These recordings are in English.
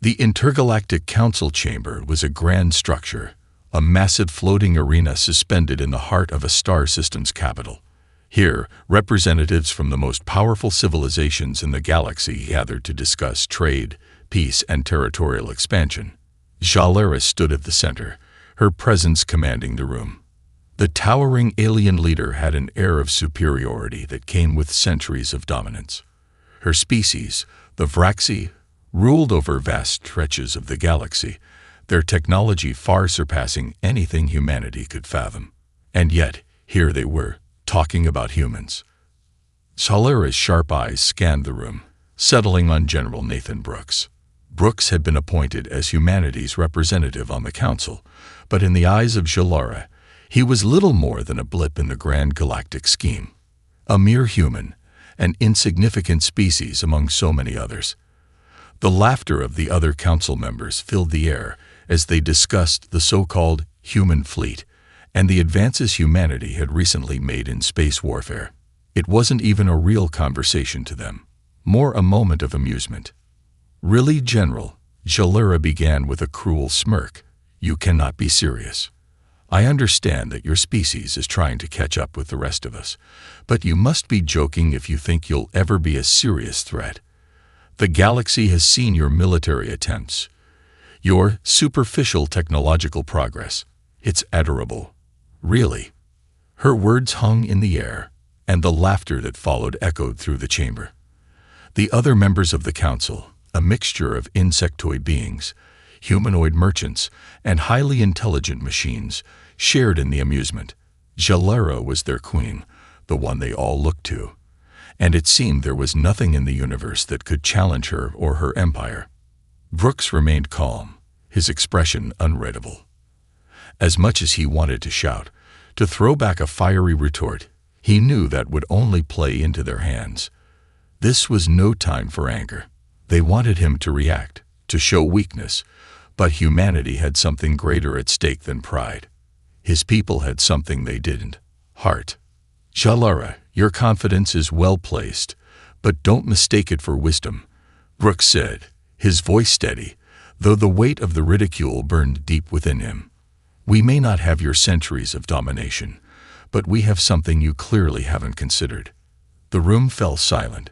The Intergalactic Council Chamber was a grand structure, a massive floating arena suspended in the heart of a star system's capital. Here, representatives from the most powerful civilizations in the galaxy gathered to discuss trade, peace, and territorial expansion. Jalera stood at the center, her presence commanding the room. The towering alien leader had an air of superiority that came with centuries of dominance. Her species, the Vraxi, ruled over vast stretches of the galaxy, their technology far surpassing anything humanity could fathom. And yet, here they were, talking about humans. Jalera's sharp eyes scanned the room, settling on General Nathan Brooks. Brooks had been appointed as humanity's representative on the council, but in the eyes of Jalera, he was little more than a blip in the grand galactic scheme. A mere human, an insignificant species among so many others. The laughter of the other council members filled the air as they discussed the so-called human fleet and the advances humanity had recently made in space warfare. It wasn't even a real conversation to them, more a moment of amusement. "Really, General?" Jalera began with a cruel smirk. "You cannot be serious. I understand that your species is trying to catch up with the rest of us, but you must be joking if you think you'll ever be a serious threat. The galaxy has seen your military attempts, your superficial technological progress. It's admirable. Really." Her words hung in the air, and the laughter that followed echoed through the chamber. The other members of the council, a mixture of insectoid beings, humanoid merchants, and highly intelligent machines, shared in the amusement. Jalera was their queen, the one they all looked to, and it seemed there was nothing in the universe that could challenge her or her empire. Brooks remained calm, his expression unreadable. As much as he wanted to shout, to throw back a fiery retort, he knew that would only play into their hands. This was no time for anger. They wanted him to react, to show weakness, but humanity had something greater at stake than pride. His people had something they didn't: heart. "Jalera, your confidence is well placed, but don't mistake it for wisdom," Brooks said, his voice steady, though the weight of the ridicule burned deep within him. "We may not have your centuries of domination, but we have something you clearly haven't considered." The room fell silent.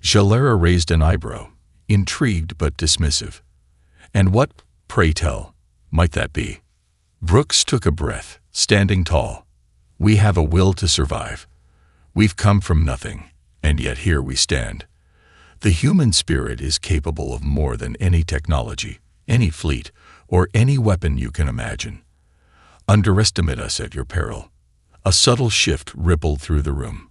Jalera raised an eyebrow, intrigued but dismissive. "And what, pray tell, might that be?" Brooks took a breath, standing tall. "We have a will to survive. We've come from nothing, and yet here we stand. The human spirit is capable of more than any technology, any fleet, or any weapon you can imagine. Underestimate us at your peril." A subtle shift rippled through the room.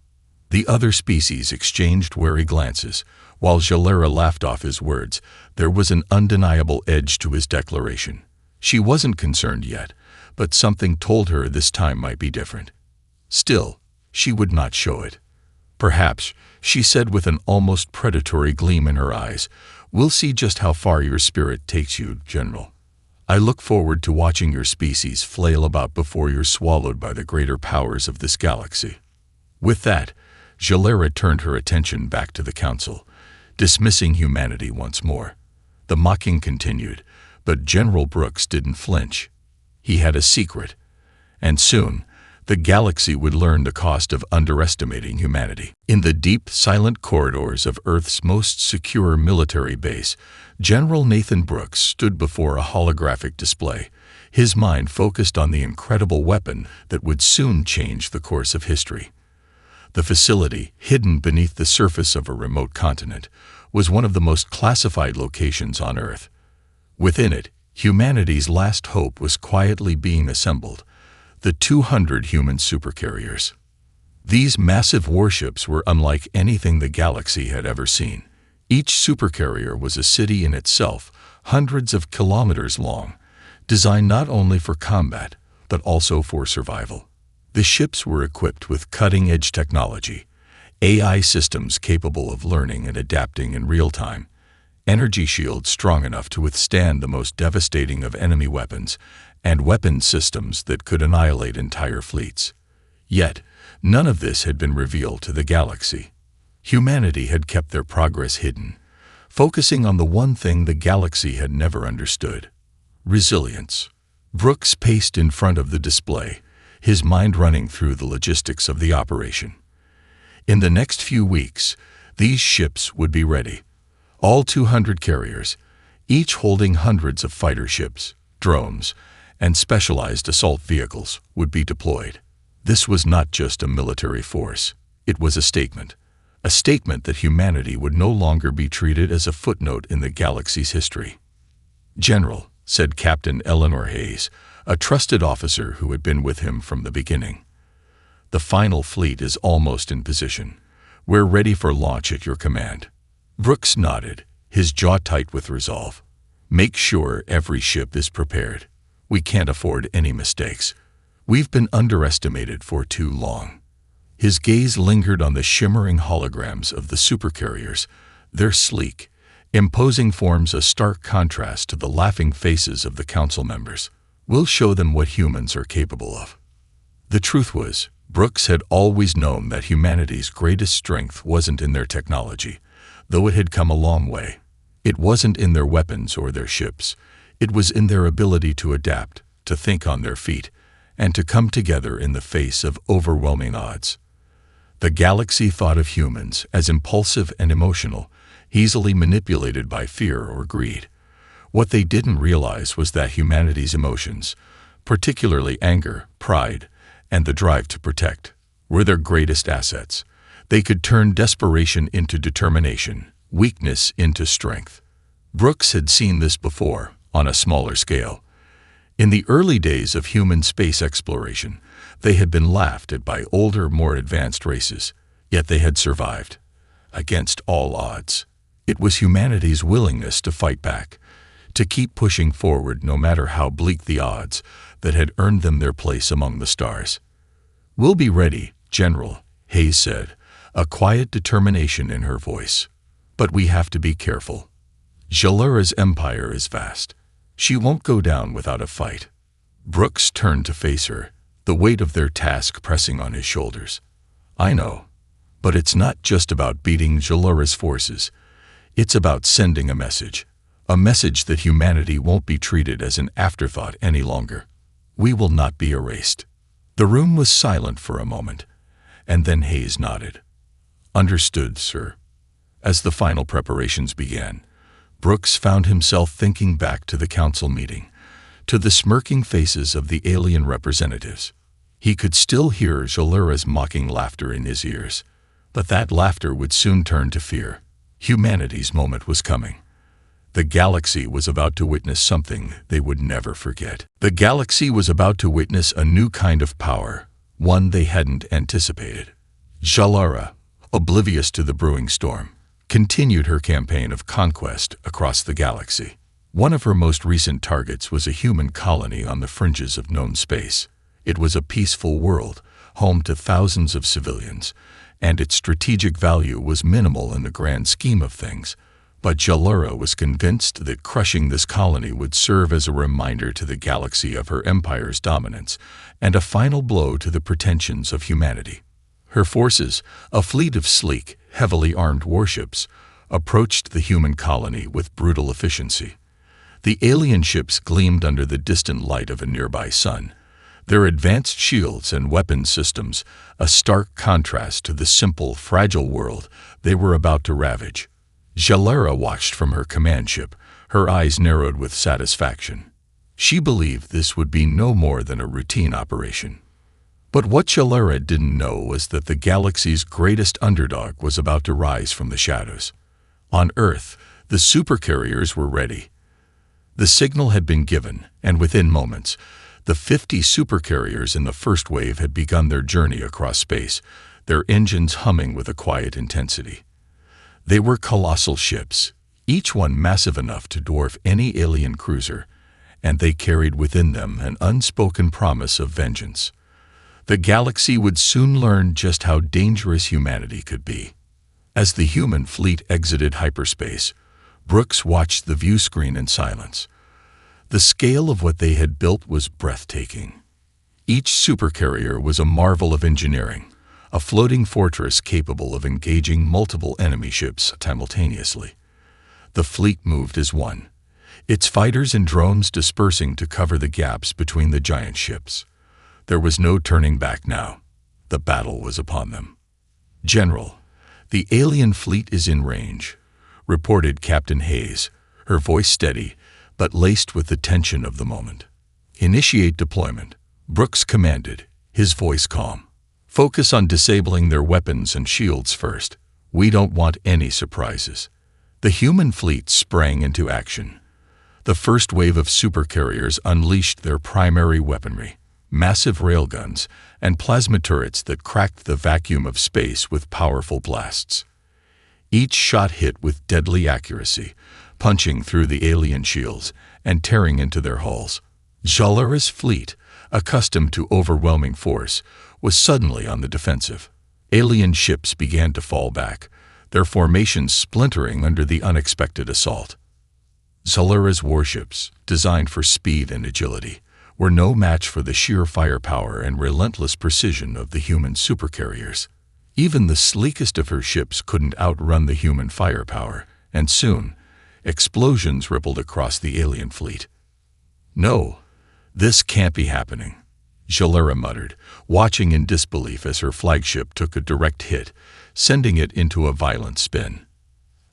The other species exchanged wary glances, while Jalera laughed off his words. There was an undeniable edge to his declaration. She wasn't concerned yet, but something told her this time might be different. Still, she would not show it. "Perhaps," she said with an almost predatory gleam in her eyes, "we'll see just how far your spirit takes you, General. I look forward to watching your species flail about before you're swallowed by the greater powers of this galaxy." With that, Jalera turned her attention back to the council, dismissing humanity once more. The mocking continued, but General Brooks didn't flinch. He had a secret, and soon, the galaxy would learn the cost of underestimating humanity. In the deep, silent corridors of Earth's most secure military base, General Nathan Brooks stood before a holographic display, his mind focused on the incredible weapon that would soon change the course of history. The facility, hidden beneath the surface of a remote continent, was one of the most classified locations on Earth. Within it, humanity's last hope was quietly being assembled: the 200 human supercarriers. These massive warships were unlike anything the galaxy had ever seen. Each supercarrier was a city in itself, hundreds of kilometers long, designed not only for combat, but also for survival. The ships were equipped with cutting-edge technology, AI systems capable of learning and adapting in real time, energy shields strong enough to withstand the most devastating of enemy weapons, and weapon systems that could annihilate entire fleets. Yet, none of this had been revealed to the galaxy. Humanity had kept their progress hidden, focusing on the one thing the galaxy had never understood: resilience. Brooks paced in front of the display, his mind running through the logistics of the operation. In the next few weeks, these ships would be ready. All 200 carriers, each holding hundreds of fighter ships, drones, and specialized assault vehicles, would be deployed. This was not just a military force. It was a statement that humanity would no longer be treated as a footnote in the galaxy's history. "General," said Captain Eleanor Hayes, a trusted officer who had been with him from the beginning, "the final fleet is almost in position. We're ready for launch at your command." Brooks nodded, his jaw tight with resolve. "Make sure every ship is prepared. We can't afford any mistakes. We've been underestimated for too long." His gaze lingered on the shimmering holograms of the supercarriers, their sleek, imposing forms a stark contrast to the laughing faces of the council members. "We'll show them what humans are capable of." The truth was, Brooks had always known that humanity's greatest strength wasn't in their technology, though it had come a long way. It wasn't in their weapons or their ships. It was in their ability to adapt, to think on their feet, and to come together in the face of overwhelming odds. The galaxy thought of humans as impulsive and emotional, easily manipulated by fear or greed. What they didn't realize was that humanity's emotions, particularly anger, pride, and the drive to protect, were their greatest assets. They could turn desperation into determination, weakness into strength. Brooks had seen this before, on a smaller scale. In the early days of human space exploration, they had been laughed at by older, more advanced races, yet they had survived. Against all odds. It was humanity's willingness to fight back, to keep pushing forward no matter how bleak the odds, that had earned them their place among the stars. "We'll be ready, General," Hayes said, a quiet determination in her voice. "But we have to be careful. Jalura's empire is vast. She won't go down without a fight." Brooks turned to face her, the weight of their task pressing on his shoulders. "I know. But it's not just about beating Jalura's forces. It's about sending a message that humanity won't be treated as an afterthought any longer. We will not be erased." The room was silent for a moment, and then Hayes nodded. "Understood, sir." As the final preparations began, Brooks found himself thinking back to the council meeting, to the smirking faces of the alien representatives. He could still hear Jalura's mocking laughter in his ears, but that laughter would soon turn to fear. Humanity's moment was coming. The galaxy was about to witness something they would never forget. The galaxy was about to witness a new kind of power, one they hadn't anticipated. Jalura, oblivious to the brewing storm, continued her campaign of conquest across the galaxy. One of her most recent targets was a human colony on the fringes of known space. It was a peaceful world, home to thousands of civilians, and its strategic value was minimal in the grand scheme of things. But Jalura was convinced that crushing this colony would serve as a reminder to the galaxy of her empire's dominance, and a final blow to the pretensions of humanity. Her forces, a fleet of sleek, heavily armed warships, approached the human colony with brutal efficiency. The alien ships gleamed under the distant light of a nearby sun, their advanced shields and weapons systems a stark contrast to the simple, fragile world they were about to ravage. Jalura watched from her command ship, her eyes narrowed with satisfaction. She believed this would be no more than a routine operation. But what Jalura didn't know was that the galaxy's greatest underdog was about to rise from the shadows. On Earth, the supercarriers were ready. The signal had been given, and within moments, the 50 supercarriers in the first wave had begun their journey across space, their engines humming with a quiet intensity. They were colossal ships, each one massive enough to dwarf any alien cruiser, and they carried within them an unspoken promise of vengeance. The galaxy would soon learn just how dangerous humanity could be. As the human fleet exited hyperspace, Brooks watched the view screen in silence. The scale of what they had built was breathtaking. Each supercarrier was a marvel of engineering, a floating fortress capable of engaging multiple enemy ships simultaneously. The fleet moved as one, its fighters and drones dispersing to cover the gaps between the giant ships. There was no turning back now. The battle was upon them. "General, the alien fleet is in range," reported Captain Hayes, her voice steady, but laced with the tension of the moment. "Initiate deployment," Brooks commanded, his voice calm. "Focus on disabling their weapons and shields first. We don't want any surprises." The human fleet sprang into action. The first wave of supercarriers unleashed their primary weaponry, massive railguns and plasma turrets that cracked the vacuum of space with powerful blasts. Each shot hit with deadly accuracy, punching through the alien shields and tearing into their hulls. Jalara's fleet, accustomed to overwhelming force, was suddenly on the defensive. Alien ships began to fall back, their formations splintering under the unexpected assault. Jalara's warships, designed for speed and agility, were no match for the sheer firepower and relentless precision of the human supercarriers. Even the sleekest of her ships couldn't outrun the human firepower, and soon, explosions rippled across the alien fleet. "No, this can't be happening," Jalara muttered, watching in disbelief as her flagship took a direct hit, sending it into a violent spin.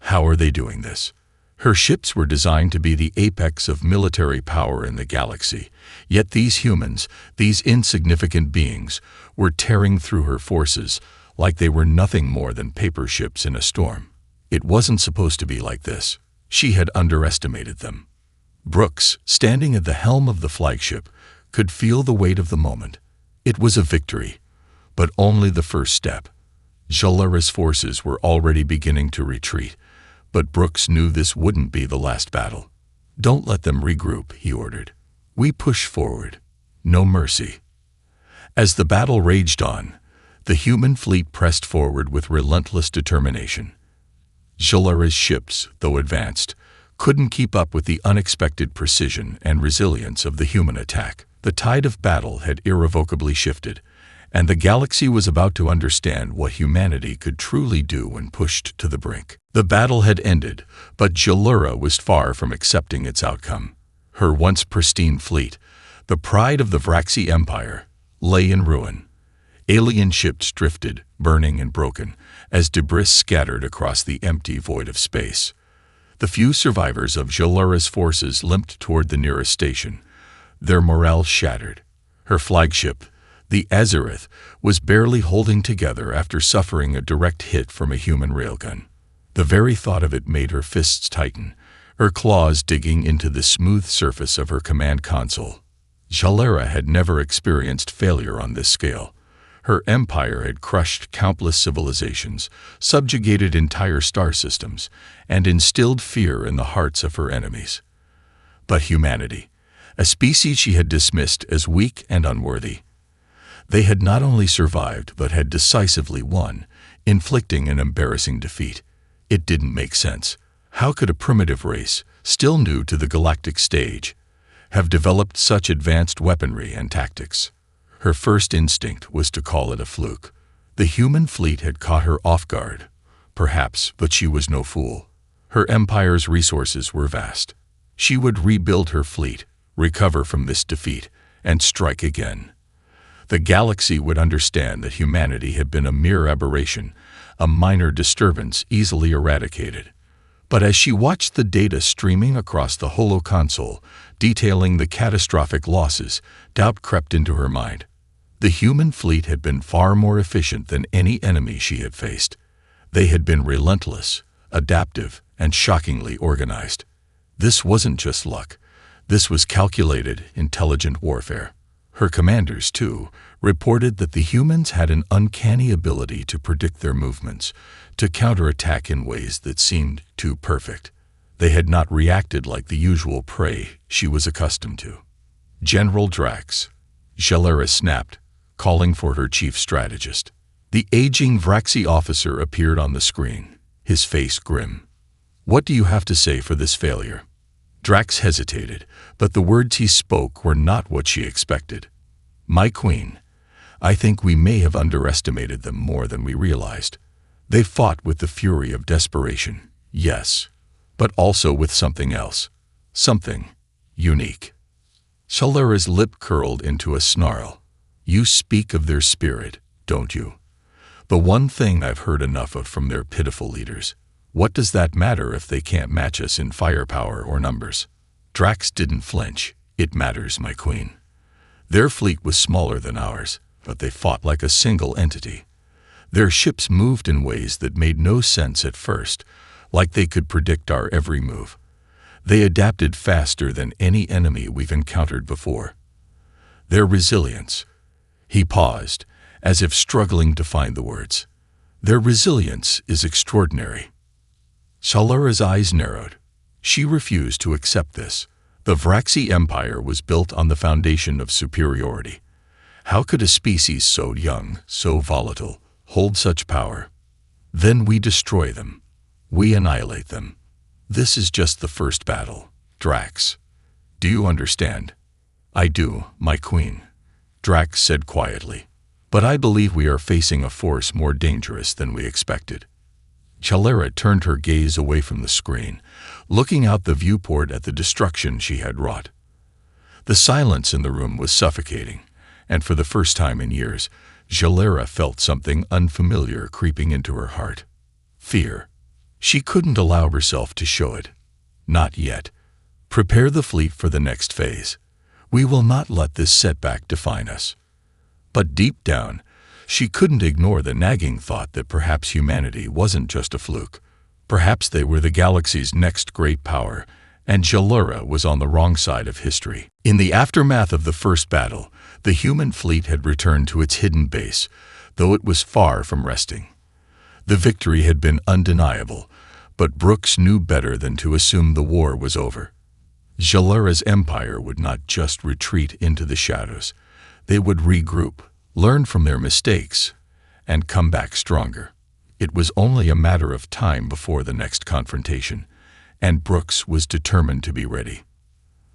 How are they doing this? Her ships were designed to be the apex of military power in the galaxy, yet these humans, these insignificant beings, were tearing through her forces like they were nothing more than paper ships in a storm. It wasn't supposed to be like this. She had underestimated them. Brooks, standing at the helm of the flagship, could feel the weight of the moment. It was a victory, but only the first step. Jalara's forces were already beginning to retreat, but Brooks knew this wouldn't be the last battle. "Don't let them regroup," he ordered. "We push forward. No mercy." As the battle raged on, the human fleet pressed forward with relentless determination. Jalara's ships, though advanced, couldn't keep up with the unexpected precision and resilience of the human attack. The tide of battle had irrevocably shifted, and the galaxy was about to understand what humanity could truly do when pushed to the brink. The battle had ended, but Jalara was far from accepting its outcome. Her once pristine fleet, the pride of the Vraxi Empire, lay in ruin. Alien ships drifted, burning and broken, as debris scattered across the empty void of space. The few survivors of Jalara's forces limped toward the nearest station, their morale shattered. Her flagship, the Azareth, was barely holding together after suffering a direct hit from a human railgun. The very thought of it made her fists tighten, her claws digging into the smooth surface of her command console. Jalara had never experienced failure on this scale. Her empire had crushed countless civilizations, subjugated entire star systems, and instilled fear in the hearts of her enemies. But humanity, a species she had dismissed as weak and unworthy, they had not only survived but had decisively won, inflicting an embarrassing defeat. It didn't make sense. How could a primitive race, still new to the galactic stage, have developed such advanced weaponry and tactics? Her first instinct was to call it a fluke. The human fleet had caught her off guard, perhaps, but she was no fool. Her empire's resources were vast. She would rebuild her fleet, recover from this defeat, and strike again. The galaxy would understand that humanity had been a mere aberration, a minor disturbance easily eradicated. But as she watched the data streaming across the holoconsole, detailing the catastrophic losses, doubt crept into her mind. The human fleet had been far more efficient than any enemy she had faced. They had been relentless, adaptive, and shockingly organized. This wasn't just luck. This was calculated, intelligent warfare. Her commanders, too, reported that the humans had an uncanny ability to predict their movements, to counterattack in ways that seemed too perfect. They had not reacted like the usual prey she was accustomed to. "General Drax," Jalara snapped, calling for her chief strategist. The aging Vraxi officer appeared on the screen, his face grim. "What do you have to say for this failure?" Drax hesitated, but the words he spoke were not what she expected. "My queen, I think we may have underestimated them more than we realized. They fought with the fury of desperation, yes, but also with something else, something unique. Shalara's lip curled into a snarl. You speak of their spirit, don't you? The one thing I've heard enough of from their pitiful leaders. What does that matter if they can't match us in firepower or numbers? Drax didn't flinch. It matters, my queen. Their fleet was smaller than ours, but they fought like a single entity. Their ships moved in ways that made no sense at first, like they could predict our every move. They adapted faster than any enemy we've encountered before. Their resilience. He paused, as if struggling to find the words. Their resilience is extraordinary. Shalara's eyes narrowed. She refused to accept this. The Vraxi Empire was built on the foundation of superiority. How could a species so young, so volatile, hold such power? Then we destroy them. We annihilate them. This is just the first battle, Drax. Do you understand? I do, my queen, Drax said quietly. But I believe we are facing a force more dangerous than we expected. Shalara turned her gaze away from the screen, looking out the viewport at the destruction she had wrought. The silence in the room was suffocating, and for the first time in years, Shalara felt something unfamiliar creeping into her heart. Fear. She couldn't allow herself to show it. Not yet. Prepare the fleet for the next phase. We will not let this setback define us. But deep down, she couldn't ignore the nagging thought that perhaps humanity wasn't just a fluke. Perhaps they were the galaxy's next great power, and Shalara was on the wrong side of history. In the aftermath of the first battle, the human fleet had returned to its hidden base, though it was far from resting. The victory had been undeniable, but Brooks knew better than to assume the war was over. Shalara's empire would not just retreat into the shadows. They would regroup, learn from their mistakes, and come back stronger. It was only a matter of time before the next confrontation, and Brooks was determined to be ready.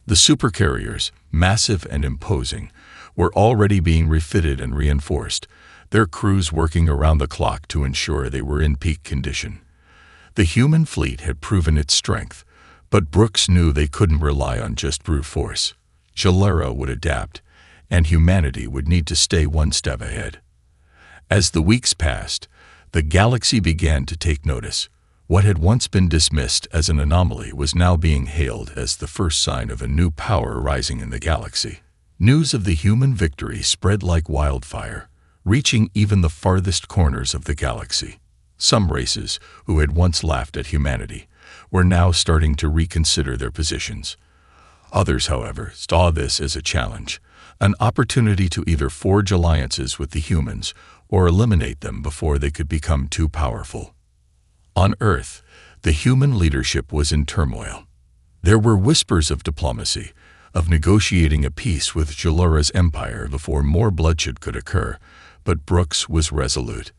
The Supercarriers, massive and imposing, were already being refitted and reinforced, their crews working around the clock to ensure they were in peak condition. The human fleet had proven its strength, but Brooks knew they couldn't rely on just brute force. Shalara would adapt, and humanity would need to stay one step ahead. As the weeks passed, the galaxy began to take notice. What had once been dismissed as an anomaly was now being hailed as the first sign of a new power rising in the galaxy. News of the human victory spread like wildfire, reaching even the farthest corners of the galaxy. Some races, who had once laughed at humanity, were now starting to reconsider their positions. Others, however, saw this as a challenge, an opportunity to either forge alliances with the humans or eliminate them before they could become too powerful. On Earth, the human leadership was in turmoil. There were whispers of diplomacy, of negotiating a peace with Shalara's empire before more bloodshed could occur, but Brooks was resolute.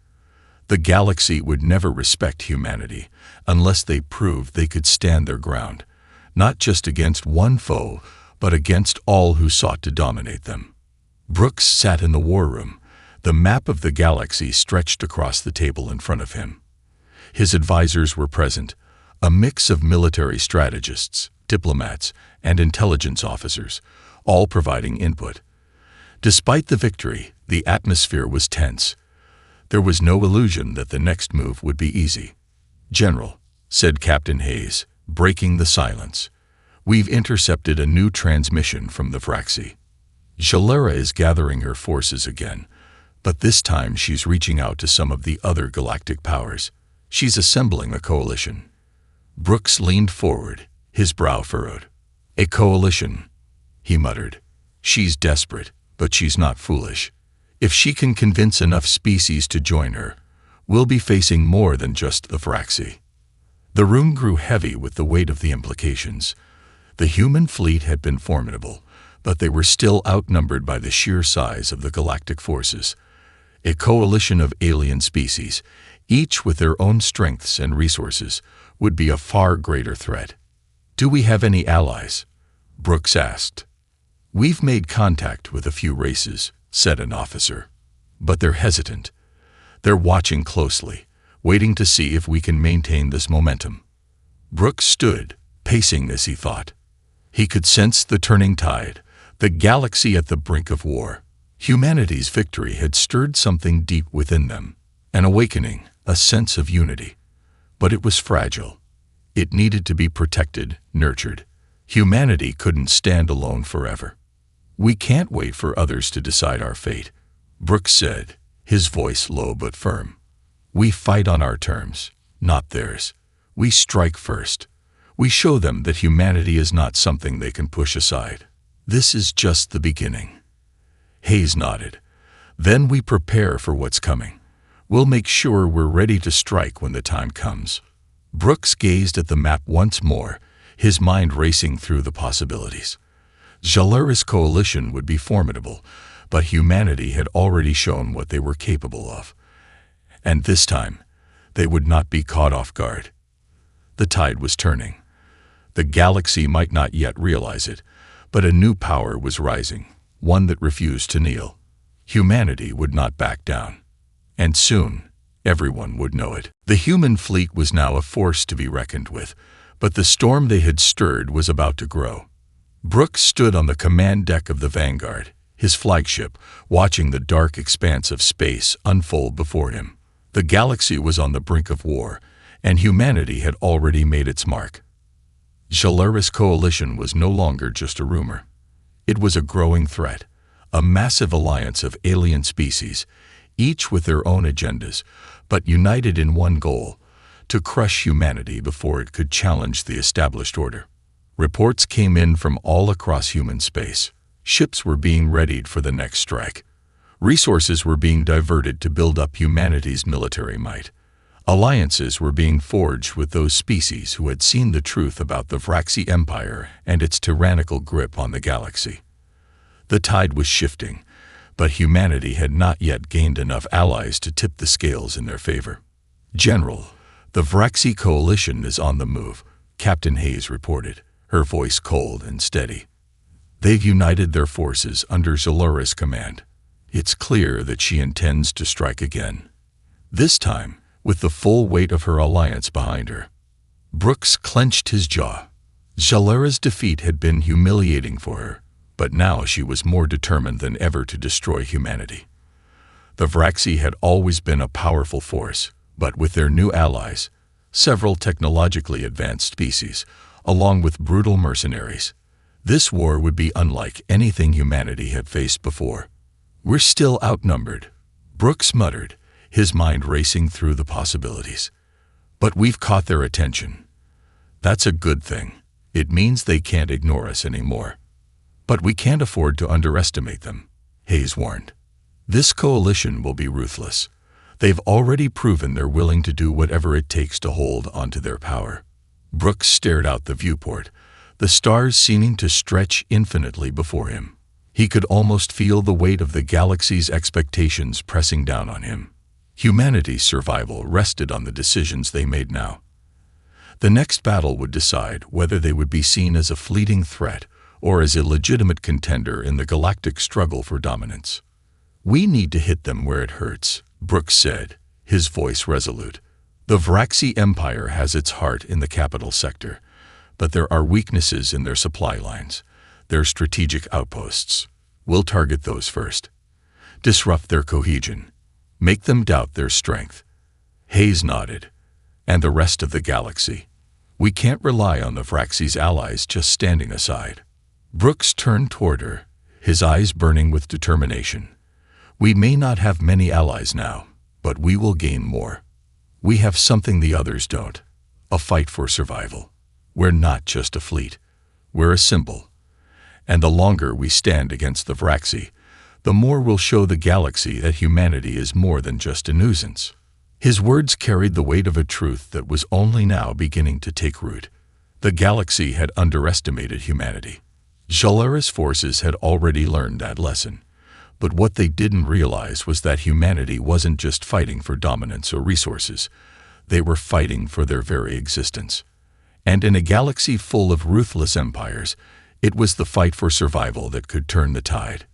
The galaxy would never respect humanity unless they proved they could stand their ground, not just against one foe, but against all who sought to dominate them. Brooks sat in the war room, the map of the galaxy stretched across the table in front of him. His advisors were present, a mix of military strategists, diplomats, and intelligence officers, all providing input. Despite the victory, the atmosphere was tense. There was no illusion that the next move would be easy. "General," said Captain Hayes, breaking the silence, "we've intercepted a new transmission from the Vraxi. Shalara is gathering her forces again, but this time she's reaching out to some of the other galactic powers. She's assembling a coalition." Brooks leaned forward, his brow furrowed. "A coalition," he muttered. "She's desperate, but she's not foolish. If she can convince enough species to join her, we'll be facing more than just the Vraxi." The room grew heavy with the weight of the implications. The human fleet had been formidable, but they were still outnumbered by the sheer size of the galactic forces. A coalition of alien species, each with their own strengths and resources, would be a far greater threat. "Do we have any allies?" Brooks asked. "We've made contact with a few races," said an officer, "but they're hesitant. They're watching closely, waiting to see if we can maintain this momentum." Brooks stood, pacing as he thought. He could sense the turning tide, the galaxy at the brink of war. Humanity's victory had stirred something deep within them, an awakening, a sense of unity. But it was fragile. It needed to be protected, nurtured. Humanity couldn't stand alone forever. "We can't wait for others to decide our fate," Brooks said, his voice low but firm. "We fight on our terms, not theirs. We strike first. We show them that humanity is not something they can push aside. This is just the beginning." Hayes nodded. "Then we prepare for what's coming. We'll make sure we're ready to strike when the time comes." Brooks gazed at the map once more, his mind racing through the possibilities. Jalura's coalition would be formidable, but humanity had already shown what they were capable of. And this time, they would not be caught off guard. The tide was turning. The galaxy might not yet realize it, but a new power was rising, one that refused to kneel. Humanity would not back down. And soon, everyone would know it. The human fleet was now a force to be reckoned with, but the storm they had stirred was about to grow. Brooks stood on the command deck of the Vanguard, his flagship, watching the dark expanse of space unfold before him. The galaxy was on the brink of war, and humanity had already made its mark. Jalura's coalition was no longer just a rumor. It was a growing threat, a massive alliance of alien species, each with their own agendas, but united in one goal: to crush humanity before it could challenge the established order. Reports came in from all across human space. Ships were being readied for the next strike. Resources were being diverted to build up humanity's military might. Alliances were being forged with those species who had seen the truth about the Vraxi Empire and its tyrannical grip on the galaxy. The tide was shifting, but humanity had not yet gained enough allies to tip the scales in their favor. "General, the Vraxi coalition is on the move," Captain Hayes reported, her voice cold and steady. "They've united their forces under Jalura's command. It's clear that she intends to strike again. This time, with the full weight of her alliance behind her." Brooks clenched his jaw. Jalura's defeat had been humiliating for her, but now she was more determined than ever to destroy humanity. The Vraxi had always been a powerful force, but with their new allies, several technologically advanced species, along with brutal mercenaries, this war would be unlike anything humanity had faced before. "We're still outnumbered," Brooks muttered, his mind racing through the possibilities. "But we've caught their attention. That's a good thing. It means they can't ignore us anymore. But we can't afford to underestimate them," Hayes warned. "This coalition will be ruthless. They've already proven they're willing to do whatever it takes to hold onto their power." Brooks stared out the viewport, the stars seeming to stretch infinitely before him. He could almost feel the weight of the galaxy's expectations pressing down on him. Humanity's survival rested on the decisions they made now. The next battle would decide whether they would be seen as a fleeting threat or as a legitimate contender in the galactic struggle for dominance. "We need to hit them where it hurts," Brooks said, his voice resolute. "The Vraxi Empire has its heart in the capital sector, but there are weaknesses in their supply lines, their strategic outposts. We'll target those first. Disrupt their cohesion. Make them doubt their strength." Hayes nodded. "And the rest of the galaxy? We can't rely on the Vraxi's allies just standing aside." Brooks turned toward her, his eyes burning with determination. "We may not have many allies now, but we will gain more. We have something the others don't: a fight for survival. We're not just a fleet. We're a symbol. And the longer we stand against the Vraxi, the more we'll show the galaxy that humanity is more than just a nuisance." His words carried the weight of a truth that was only now beginning to take root. The galaxy had underestimated humanity. Jalura's forces had already learned that lesson. But what they didn't realize was that humanity wasn't just fighting for dominance or resources. They were fighting for their very existence. And in a galaxy full of ruthless empires, it was the fight for survival that could turn the tide.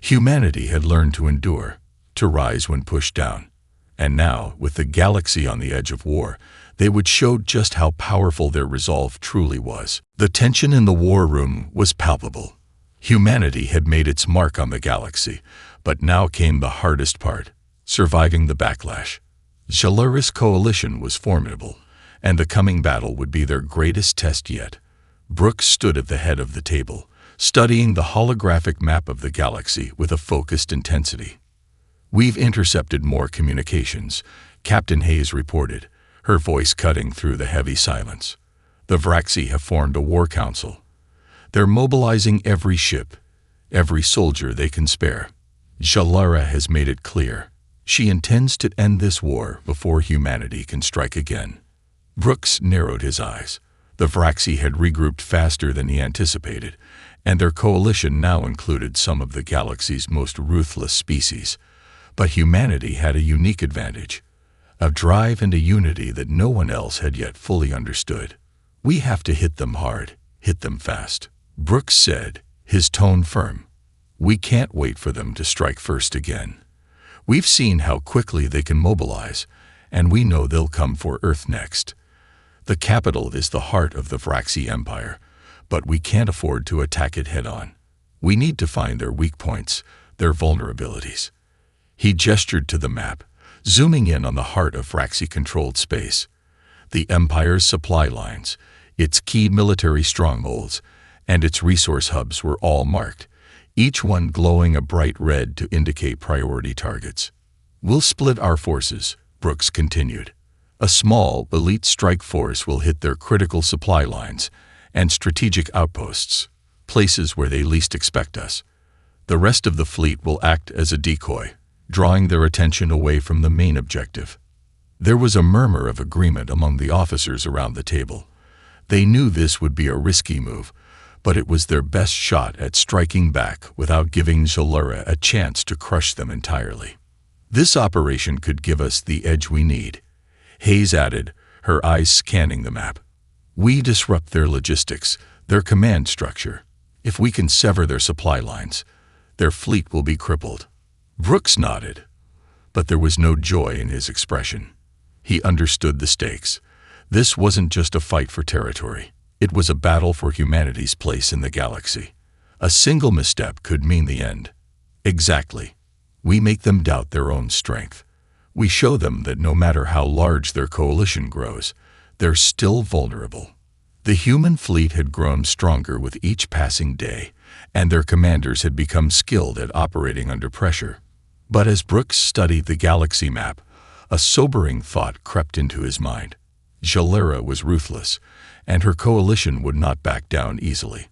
Humanity had learned to endure, to rise when pushed down. And now, with the galaxy on the edge of war, They would show just how powerful their resolve truly was. The tension in the war room was palpable. Humanity had made its mark on the galaxy, but now came the hardest part: surviving the backlash. Jalura's coalition was formidable, and the coming battle would be their greatest test yet. Brooks stood at the head of the table, studying the holographic map of the galaxy with a focused intensity. "We've intercepted more communications," Captain Hayes reported, her voice cutting through the heavy silence. "The Vraxi have formed a war council. They're mobilizing every ship, every soldier they can spare. Jalura has made it clear. She intends to end this war before humanity can strike again." Brooks narrowed his eyes. The Vraxi had regrouped faster than he anticipated, and their coalition now included some of the galaxy's most ruthless species. But humanity had a unique advantage: a drive and a unity that no one else had yet fully understood. "We have to hit them hard, hit them fast," Brooks said, his tone firm. "We can't wait for them to strike first again. We've seen how quickly they can mobilize, and we know they'll come for Earth next. The capital is the heart of the Vraxi Empire, but we can't afford to attack it head-on. We need to find their weak points, their vulnerabilities." He gestured to the map, zooming in on the heart of Vraxi-controlled space. The Empire's supply lines, its key military strongholds, and its resource hubs were all marked, each one glowing a bright red to indicate priority targets. "We'll split our forces," Brooks continued. "A small, elite strike force will hit their critical supply lines and strategic outposts, places where they least expect us. The rest of the fleet will act as a decoy, drawing their attention away from the main objective." There was a murmur of agreement among the officers around the table. They knew this would be a risky move, but it was their best shot at striking back without giving Jalura a chance to crush them entirely. "This operation could give us the edge we need," Hayes added, her eyes scanning the map. "We disrupt their logistics, their command structure. If we can sever their supply lines, their fleet will be crippled." Brooks nodded, but there was no joy in his expression. He understood the stakes. This wasn't just a fight for territory. It was a battle for humanity's place in the galaxy. A single misstep could mean the end. "Exactly. We make them doubt their own strength. We show them that no matter how large their coalition grows, they're still vulnerable." The human fleet had grown stronger with each passing day, and their commanders had become skilled at operating under pressure. But as Brooks studied the galaxy map, a sobering thought crept into his mind. Jalura was ruthless, and her coalition would not back down easily.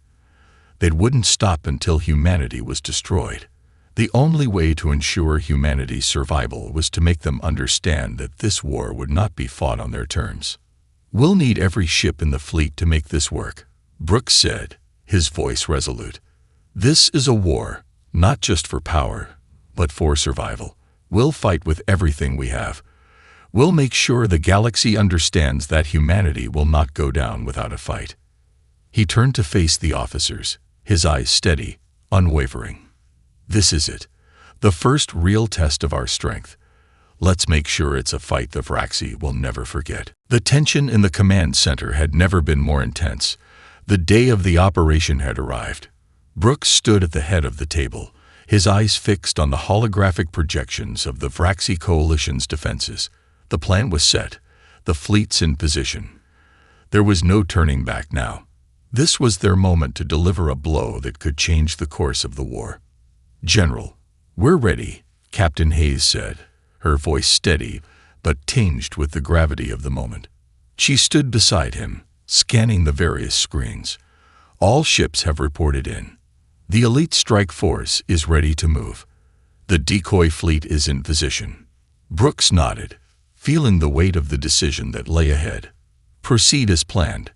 They wouldn't stop until humanity was destroyed. The only way to ensure humanity's survival was to make them understand that this war would not be fought on their terms. "We'll need every ship in the fleet to make this work," Brooks said, his voice resolute. "This is a war, not just for power, but for survival. We'll fight with everything we have. We'll make sure the galaxy understands that humanity will not go down without a fight." He turned to face the officers, his eyes steady, unwavering. "This is it. The first real test of our strength. Let's make sure it's a fight the Vraxi will never forget." The tension in the command center had never been more intense. The day of the operation had arrived. Brooks stood at the head of the table, his eyes fixed on the holographic projections of the Vraxi coalition's defenses. The plan was set, the fleets in position. There was no turning back now. This was their moment to deliver a blow that could change the course of the war. "General, we're ready," Captain Hayes said, her voice steady but tinged with the gravity of the moment. She stood beside him, scanning the various screens. "All ships have reported in. The elite strike force is ready to move. The decoy fleet is in position." Brooks nodded, feeling the weight of the decision that lay ahead. "Proceed as planned.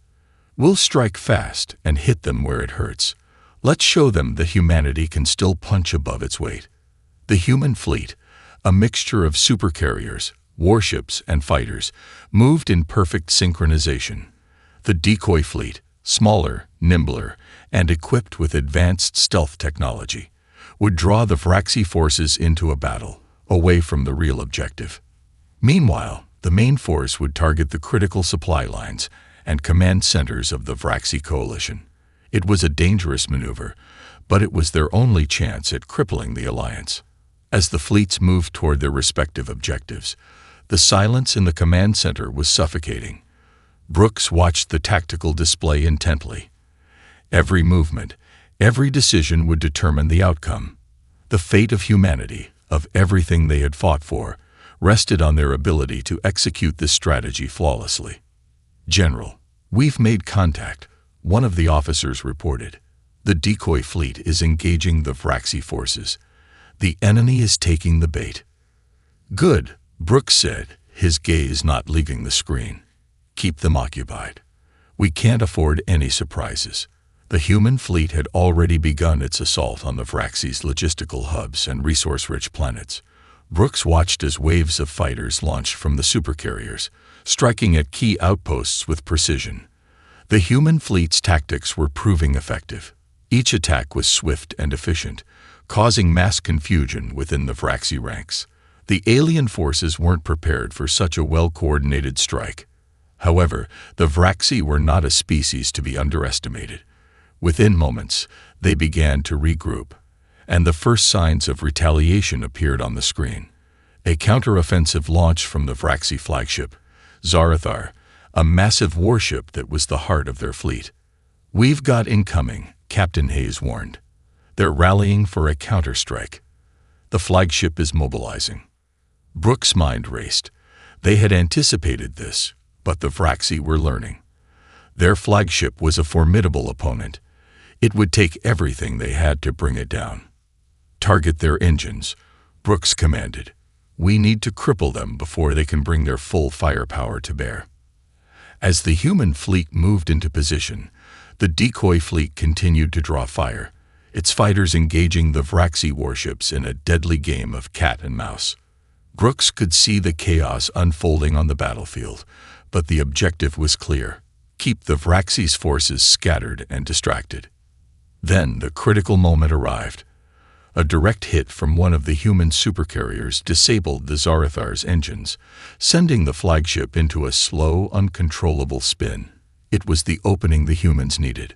We'll strike fast and hit them where it hurts. Let's show them that humanity can still punch above its weight." The human fleet, a mixture of supercarriers, warships, and fighters, moved in perfect synchronization. The decoy fleet, smaller, nimbler, and equipped with advanced stealth technology, would draw the Vraxi forces into a battle, away from the real objective. Meanwhile, the main force would target the critical supply lines and command centers of the Vraxi coalition. It was a dangerous maneuver, but it was their only chance at crippling the alliance. As the fleets moved toward their respective objectives, the silence in the command center was suffocating. Brooks watched the tactical display intently. Every movement, every decision would determine the outcome. The fate of humanity, of everything they had fought for, rested on their ability to execute this strategy flawlessly. "General, we've made contact," one of the officers reported. "The decoy fleet is engaging the Vraxi forces. The enemy is taking the bait." "Good," Brooks said, his gaze not leaving the screen. "Keep them occupied. We can't afford any surprises." The human fleet had already begun its assault on the Vraxi's logistical hubs and resource-rich planets. Brooks watched as waves of fighters launched from the Supercarriers, striking at key outposts with precision. The human fleet's tactics were proving effective. Each attack was swift and efficient, causing mass confusion within the Vraxi ranks. The alien forces weren't prepared for such a well-coordinated strike. However, the Vraxi were not a species to be underestimated. Within moments, they began to regroup, and the first signs of retaliation appeared on the screen. A counteroffensive launched from the Vraxi flagship, Zarathar, a massive warship that was the heart of their fleet. "We've got incoming," Captain Hayes warned. "They're rallying for a counterstrike. The flagship is mobilizing." Brooks' mind raced. They had anticipated this, but the Vraxi were learning. Their flagship was a formidable opponent. It would take everything they had to bring it down. "Target their engines," Brooks commanded. "We need to cripple them before they can bring their full firepower to bear." As the human fleet moved into position, the decoy fleet continued to draw fire, its fighters engaging the Vraxi warships in a deadly game of cat and mouse. Brooks could see the chaos unfolding on the battlefield, but the objective was clear: keep the Vraxi's forces scattered and distracted. Then the critical moment arrived. A direct hit from one of the human supercarriers disabled the Zarathar's engines, sending the flagship into a slow, uncontrollable spin. It was the opening the humans needed.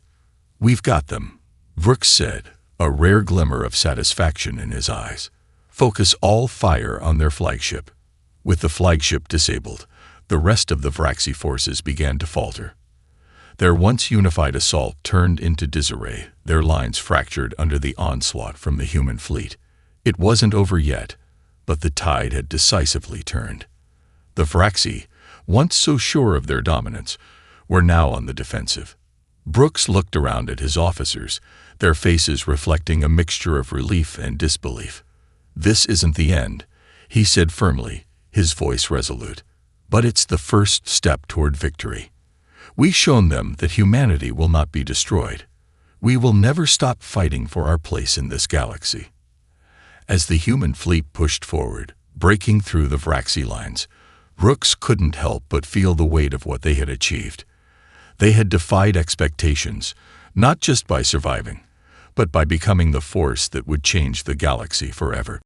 "We've got them," Brooks said, a rare glimmer of satisfaction in his eyes. "Focus all fire on their flagship." With the flagship disabled, the rest of the Vraxi forces began to falter. Their once unified assault turned into disarray, their lines fractured under the onslaught from the human fleet. It wasn't over yet, but the tide had decisively turned. The Vraxi, once so sure of their dominance, were now on the defensive. Brooks looked around at his officers, their faces reflecting a mixture of relief and disbelief. "This isn't the end," he said firmly, his voice resolute. "But it's the first step toward victory. We've shown them that humanity will not be destroyed. We will never stop fighting for our place in this galaxy." As the human fleet pushed forward, breaking through the Vraxi lines, Brooks couldn't help but feel the weight of what they had achieved. They had defied expectations, not just by surviving, but by becoming the force that would change the galaxy forever.